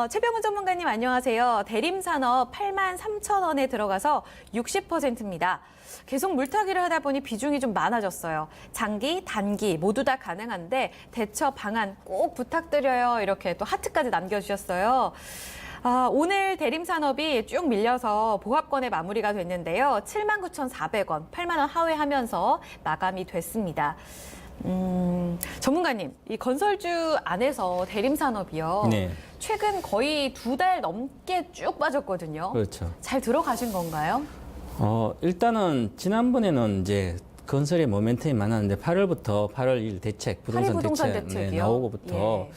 최병훈 전문가님 안녕하세요. 대림산업 83,000원에 들어가서 60%입니다. 계속 물타기를 하다 보니 비중이 좀 많아졌어요. 장기, 단기 모두 다 가능한데 대처 방안 꼭 부탁드려요. 이렇게 또 하트까지 남겨주셨어요. 오늘 대림산업이 쭉 밀려서 보합권에 마무리가 됐는데요. 79,400원, 8만 원 하회하면서 마감이 됐습니다. 전문가님, 이 건설주 안에서 대림산업이요. 네. 최근 거의 2달 넘게 쭉 빠졌거든요. 그렇죠. 잘 들어가신 건가요? 일단은 지난번에는 이제 건설의 모멘텀이 많았는데 8월부터 8월 1일 대책, 부동산 대책 나오고부터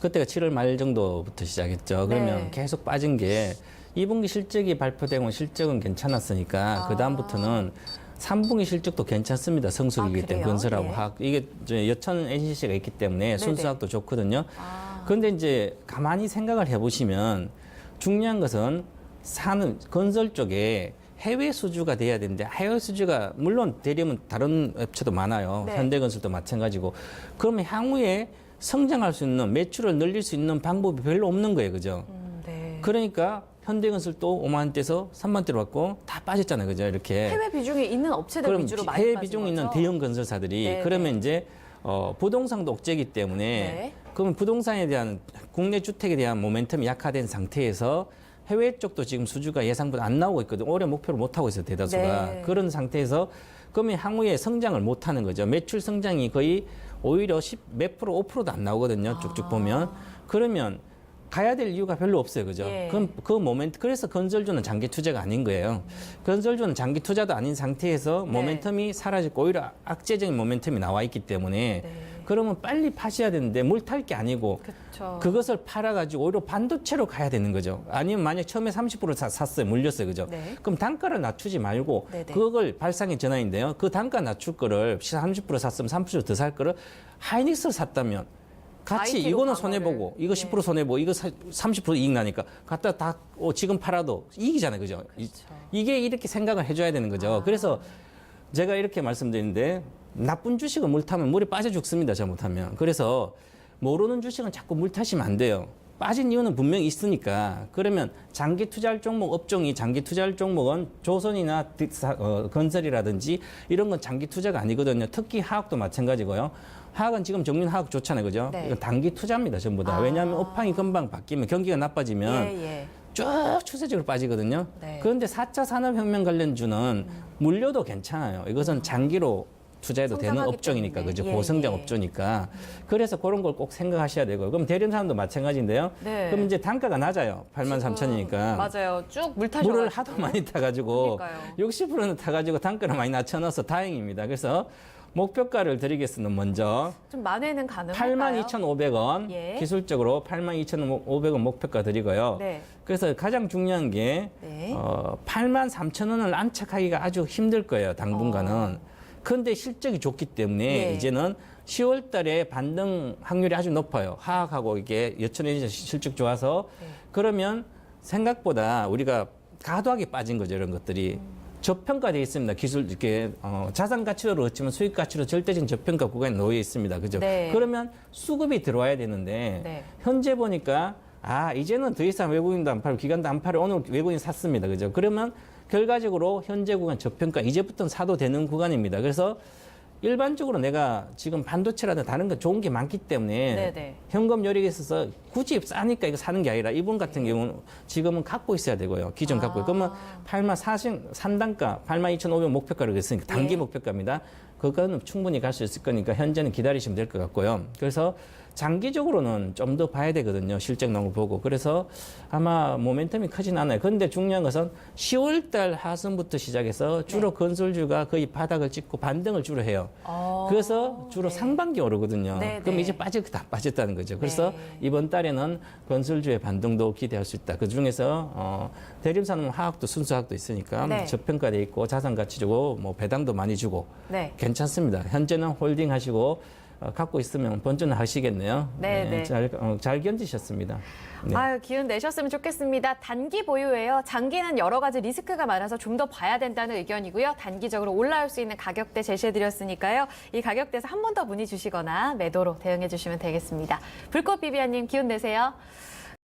그때가 7월 말 정도부터 시작했죠. 그러면 네. 계속 빠진 게 2분기 실적이 발표되고 실적은 괜찮았으니까 그다음부터는 3분기 실적도 괜찮습니다. 성수기이기 때문에 건설하고 예. 화학. 이게 여천 NCC가 있기 때문에 순수학도 좋거든요. 그런데 이제 가만히 생각을 해보시면 중요한 것은 건설 쪽에 해외 수주가 돼야 되는데 해외 수주가 물론 대림은 다른 업체도 많아요. 네. 현대건설도 마찬가지고. 그러면 향후에 성장할 수 있는 매출을 늘릴 수 있는 방법이 별로 없는 거예요. 그죠? 네. 그러니까 현대건설도 5만 원대에서 3만 원대로 받고 다 빠졌잖아요. 그죠? 이렇게. 해외 비중이 있는 업체들 그럼 위주로 많이 해외 빠진 비중이 거죠? 있는 대형 건설사들이 네, 그러면 이제 부동산도 억제이기 때문에 네. 그러면 부동산에 대한 국내 주택에 대한 모멘텀이 약화된 상태에서 해외 쪽도 지금 수주가 예상보다 안 나오고 있거든요. 올해 목표를 못 하고 있어요, 대다수가. 네. 그런 상태에서 그러면 향후에 성장을 못 하는 거죠. 매출 성장이 거의 오히려 몇 프로, 5%도 안 나오거든요. 쭉쭉 보면. 그러면 가야 될 이유가 별로 없어요. 그죠? 예. 그럼 그 모멘트, 그래서 건설주는 장기 투자가 아닌 거예요. 건설주는 장기 투자도 아닌 상태에서 네. 모멘텀이 사라지고 오히려 악재적인 모멘텀이 나와 있기 때문에 네. 그러면 빨리 파셔야 되는데 물 탈 게 아니고 그쵸. 그것을 팔아가지고 오히려 반도체로 가야 되는 거죠. 아니면 만약 처음에 30% 샀어요. 물렸어요. 그죠? 네. 그럼 단가를 낮추지 말고 네네. 그걸 발상의 전환인데요. 그 단가 낮출 거를 30% 샀으면 30% 더 살 거를 하이닉스를 샀다면 같이 IT로 이거는 방어를. 손해보고 이거 네. 10% 손해보고 이거 30% 이익 나니까 갖다 다 지금 팔아도 이익이잖아요. 그죠? 이게 이렇게 생각을 해줘야 되는 거죠. 그래서 제가 이렇게 말씀드리는데 나쁜 주식은 물 타면 물에 빠져 죽습니다. 잘못하면. 그래서 모르는 주식은 자꾸 물 타시면 안 돼요. 빠진 이유는 분명히 있으니까. 그러면 장기 투자할 종목 업종이 장기 투자할 종목은 조선이나 건설이라든지 이런 건 장기 투자가 아니거든요. 특히 화학도 마찬가지고요. 화학은 지금 정린화학 좋잖아요. 그죠? 네. 이건 단기 투자입니다. 전부 다. 왜냐하면 업황이 금방 바뀌면 경기가 나빠지면 예. 쭉 추세적으로 빠지거든요. 네. 그런데 4차 산업혁명 관련주는 물려도 괜찮아요. 이것은 장기로 투자해도 되는 성장하기 업종이니까, 때문에. 그죠? 예, 고성장 예. 업종이니까. 그래서 그런 걸 꼭 생각하셔야 되고요. 그럼 대림산업도 마찬가지인데요. 네. 그럼 이제 단가가 낮아요. 83,000원이니까. 맞아요. 쭉 물 타셔가지고. 물을 하도 많이 타가지고 그러니까요. 60%는 타가지고 단가를 많이 낮춰놔서 다행입니다. 그래서 목표가를 드리겠습니다. 먼저 좀 만회는 가능할까요? 82,500원 예. 기술적으로 82,500원 목표가 드리고요. 네. 그래서 가장 중요한 게 네. 83,000원을 안착하기가 아주 힘들 거예요. 당분간은. 그런데 실적이 좋기 때문에 예. 이제는 10월 달에 반등 확률이 아주 높아요. 화학하고 이게 여천의 실적 좋아서 그러면 생각보다 우리가 과도하게 빠진 거죠. 이런 것들이. 저평가되어 있습니다. 기술 이렇게 자산 가치로 그렇지만 수익 가치로 절대적인 저평가 구간에 놓여 있습니다. 그죠? 네. 그러면 수급이 들어와야 되는데 네. 현재 보니까 이제는 더 이상 외국인도 안 팔고 기관도 안 팔고 오늘 외국인 샀습니다. 그죠? 그러면 결과적으로 현재 구간 저평가 이제부터는 사도 되는 구간입니다. 그래서 일반적으로 내가 지금 반도체라든 다른 거 좋은 게 많기 때문에 네네. 현금 여력에 있어서 굳이 싸니까 이거 사는 게 아니라 이분 같은 경우는 지금은 갖고 있어야 되고요. 기존 갖고 있고. 그러면 3단가 82,500 목표가를 했으니까 단기 예. 목표가입니다. 그거는 충분히 갈 수 있을 거니까 현재는 기다리시면 될 것 같고요. 그래서 장기적으로는 좀 더 봐야 되거든요. 실적 나온 거 보고. 그래서 아마 모멘텀이 크진 않아요. 그런데 중요한 것은 10월 달 하순부터 시작해서 주로 건설주가 거의 바닥을 찍고 반등을 주로 해요. 그래서 주로 네. 상반기 오르거든요. 네, 그럼 네. 이제 다 빠졌다는 거죠. 그래서 네. 이번 달에는 건설주의 반등도 기대할 수 있다. 그 중에서 대림산업 화학도 순수화학도 있으니까 네. 저평가돼 있고 자산 가치 주고 뭐 배당도 많이 주고 네. 괜찮습니다. 현재는 홀딩 하시고 갖고 있으면 번전을 하시겠네요. 네, 네. 잘 견디셨습니다. 네. 아유, 기운 내셨으면 좋겠습니다. 단기 보유예요. 장기는 여러 가지 리스크가 많아서 좀 더 봐야 된다는 의견이고요. 단기적으로 올라올 수 있는 가격대 제시해드렸으니까요. 이 가격대에서 한 번 더 문의 주시거나 매도로 대응해 주시면 되겠습니다. 불꽃 비비아님 기운 내세요.